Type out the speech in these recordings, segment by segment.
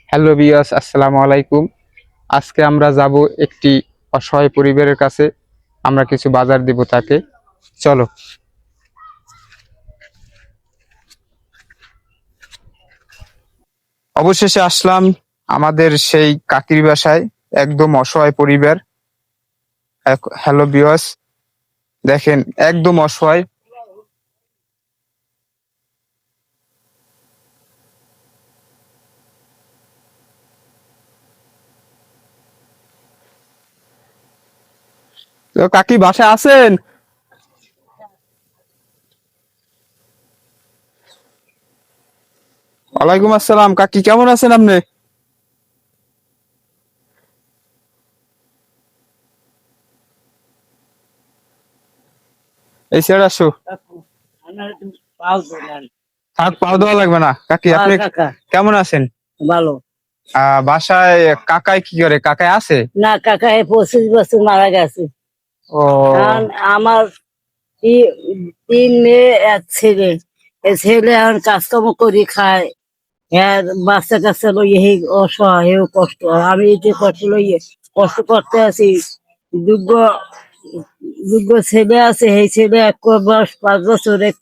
Hello viewers, আসসালামু আলাইকুম। আজকে আমরা যাব একটি অসহায় পরিবারের কাছে। আমরা কিছু বাজার দিব তাকে। চলো। অবশেষে আসলাম আমাদের সেই কাকির বাসায়। একদম অসহায় পরিবার। হ্যালো ভিউয়ার্স, দেখেন একদম অসহায়। তো কাকি বাসায় আছেন? ওয়ালাইকুম আসসালাম। কাকি কেমন আছেন আপনি? এই স্যার আসো। থাক, পাও দেওয়া লাগবে না। কাকি আপনি কাকা কেমন আছেন? ভালো। বাসায় কাকাই কি করে? কাকাই আছে? না কাকা 25 বছর মারা গেছে। ও, কারণ আমার তি- 3 মেয়ে 1 ছেলে। এই ছেলে এখন কাজকর্ম করি খায়। হ্যাঁ, বাচ্চা কাচ্চা লইয়ে হে অসহায় হেও কষ্ট। আমি এই যে কষ্ট লইয়ে কষ্ট করতে আছি। যোগ্য যোগ্য ছেলে আছে, সেই ছেলে এক বয়স 5 বছর, এক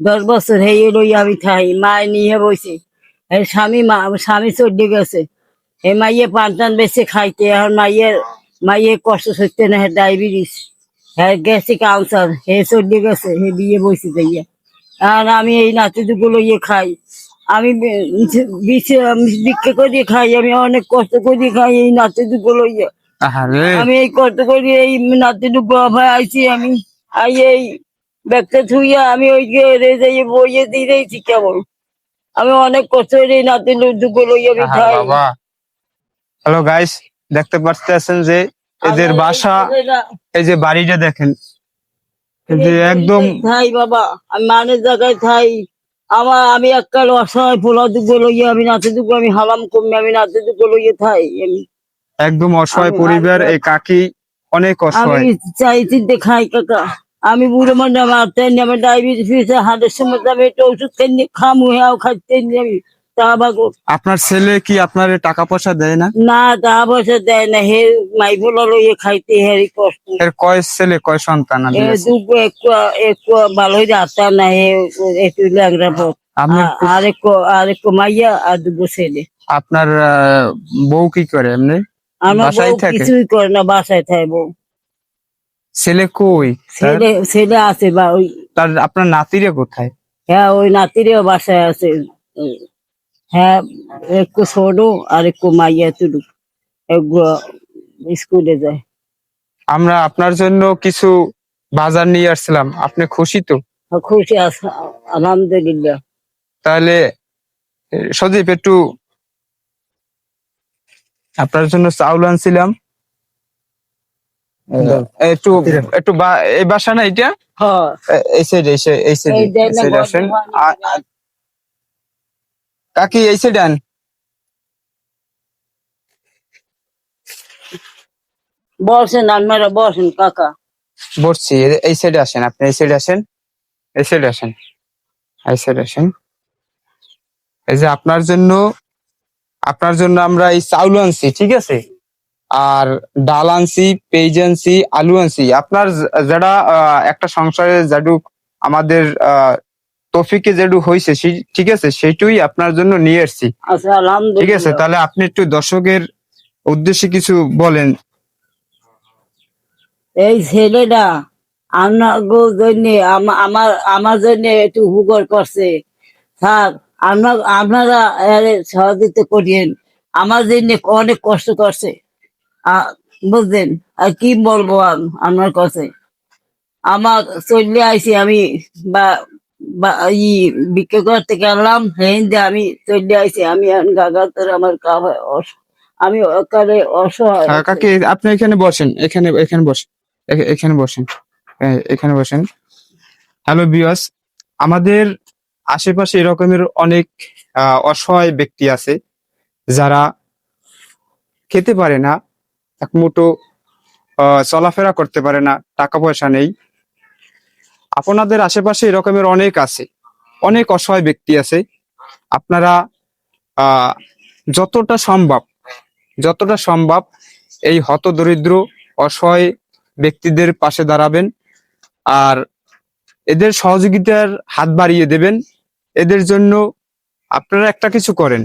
10 বছর, সেই লইয়া আমি খাই। মায় নিয়ে বইছে। এই স্বামী চলে গেছে। এই মাইয়ে পান টান বেশি খাইতে, এখন মাইয়ে কষ্ট সইতে না, ডায়াবেটিস, হ্যাঁ গেছে ক্যান্সার, হে চলে গেছে, হে বিয়ে বসে যাইয়া। আর আমি এই নাতিটুকু লইয়ে খাই। আমি ভিক্ষা করে খাই, আমি অনেক কষ্ট করে খাই এই নাতিটুকু লইয়া। আহারে। আমি এই কষ্ট করে এই নাতিটুকু অভায় আইছি। আমি এই ব্যাগটা থুইয়া আমি ওই যে যাইয়ে বইয়ে দিয়ে দিয়েছি কেবল। আমি অনেক কষ্ট করে এই নাতিটুকু লইয়া আমি আহার খাই। বাবা। হ্যালো গাইস, দেখতে পাচ্ছেন যে এদের আমার এই বাসা, ছেলেটা এই যে বাড়িটা দেখেন, এই যে এই একদম। বাড়িতেই থাই বাবা, আমি মানের জায়গায় থাই। আমি এককাল অসহায় পোলা দুগো লইয়া, আমি নাতে দুগো আমি হালাম কমে, আমি নাতে দুগো লইয়া থাই। আমি একদম অসহায় আমি পরিবার। এই কাকি অনেক আমি অসহায়। চাই চিনতে খাই কাকা। আমি বুড়ো মানে আমার আমার ডায়াবেটিস, হার্টের সমস্যা, আমি একটা ওষুধ খাই খামু, হ্যাঁ খাইতে আমি তা বাগো। আপনার ছেলে কি আপনার টাকা পয়সা দেয় না? না তা পয়সা দেয় না, হে মাই পোলা লইয়া খাইতে হেরি কষ্ট। এর কয় ছেলে, কয় সন্তান এ আদি আছে? দুগো একটু ভালোই রাস্তা না, হে একটু ল্যাংরা পথ। আপনার আরেকটু মাইয়া আর দুগো ছেলে। আপনার বউ কি করে এমনি? আমার বউ বাসায় থাকে? কিছুই করে না, বাসায় থাকবো। ছেলে কই তার? ছেলে ছেলে আছে বা ওই, তার আপনার নাতিরে কোথায়? হ্যাঁ ওই নাতিরেও বাসায় আছে। উম, হ্যাঁ, একটু ছোট আর একটু মাইয়া তুলু, একটু স্কুলে যায়। আমরা আপনার জন্য কিছু বাজার নিয়ে আসছিলাম। আপনি খুশি তো? খুশি আছে, আলহামদুলিল্লাহ। তাহলে সজীব, একটু আপনার জন্য চাউল আনছিলাম। একটু একটু এই বাসা না এটা? হ্যাঁ, এই সাইড, এই সাইড, এই দেয় এই না সাইড ঘর আসেন। দোকান। কাকি এই সাইড আন। বসেন আপনারা, বসেন কাকা। বসছি, এই সাইডে আসেন। আপনি এই সাইডে আসেন, এই সাইডে আসেন, এই সাইডে আসেন। এই যে আপনার জন্য আমরা এই চাউল আনছি, ঠিক আছে? আর ডাল আনছি, পেঁয়াজ আনছি, আলু আনছি। আপনার যারা একটা সংসারে যেটুক আমাদের তৌফিকে যেটুক হয়েছে, ঠিক আছে, সেইটুই আপনার জন্য নিয়ে এসছি। আচ্ছা, ঠিক আছে, আলহামদুলিল্লাহ। তাহলে আপনি একটু দর্শকের উদ্দেশ্যে কিছু বলেন। এই ছেলেটা আপনার জন্য, আমার আমার জন্য একটু উপকার করছে। স্যার, আপনারা এর সহযোগিতা করিয়েন। আমার জন্য অনেক কষ্ট করছে। বুঝলেন? আর কি বলবো আপনার কাছে। আমার চলে আইছি আমি, বা বা ই ভিক্ষা করতে গেলাম, হেন্দে আমি চলে আইছি। আমি এখন গাগা তোর আমার আমি ওখানে অসহায় আছি। কাকি আপনি এখানে বসেন, এখানে এখানে বসেন, এখানে বসেন, এখানে বসেন। হ্যালো ভিউয়ার্স, আমাদের আশেপাশে এরকমের অনেক অসহায় ব্যক্তি আছে যারা খেতে পারে না, এক মুঠো চলাফেরা করতে পারে না, টাকা পয়সা নেই। আপনাদের আশেপাশে এরকমের অনেক আছে, অনেক অসহায় ব্যক্তি আছে। আপনারা আহ যতটা সম্ভব যতটা সম্ভব এই হতদরিদ্র অসহায় ব্যক্তিদের পাশে দাঁড়াবেন, আর এদের সহযোগিতার হাত বাড়িয়ে দেবেন। এদের জন্য আপনারা একটা কিছু করেন,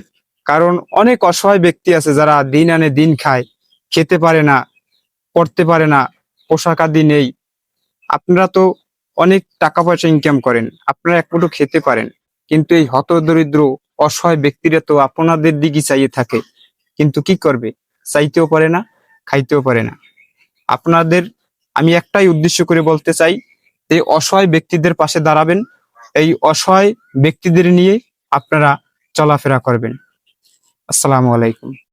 কারণ অনেক অসহায় ব্যক্তি আছে যারা দিন আনে দিন খায়, খেতে পারে না, পড়তে পারে না, পোশাক আদি নেই। আপনারা তো অনেক টাকা পয়সা ইনকাম করেন, আপনারা এক মুঠো খেতে পারেন, কিন্তু এই হতদরিদ্র অসহায় ব্যক্তিরা তো আপনাদের দিকে চাইয়ে থাকে, কিন্তু কি করবে, চাইতেও পারে না, খাইতেও পারে না। আপনাদের আমি একটাই উদ্দেশ্য করে বলতে চাই, এই অসহায় ব্যক্তিদের পাশে দাঁড়াবেন, এই অসহায় ব্যক্তিদের নিয়ে আপনারা চলাফেরা করবেন। আসসালামু আলাইকুম।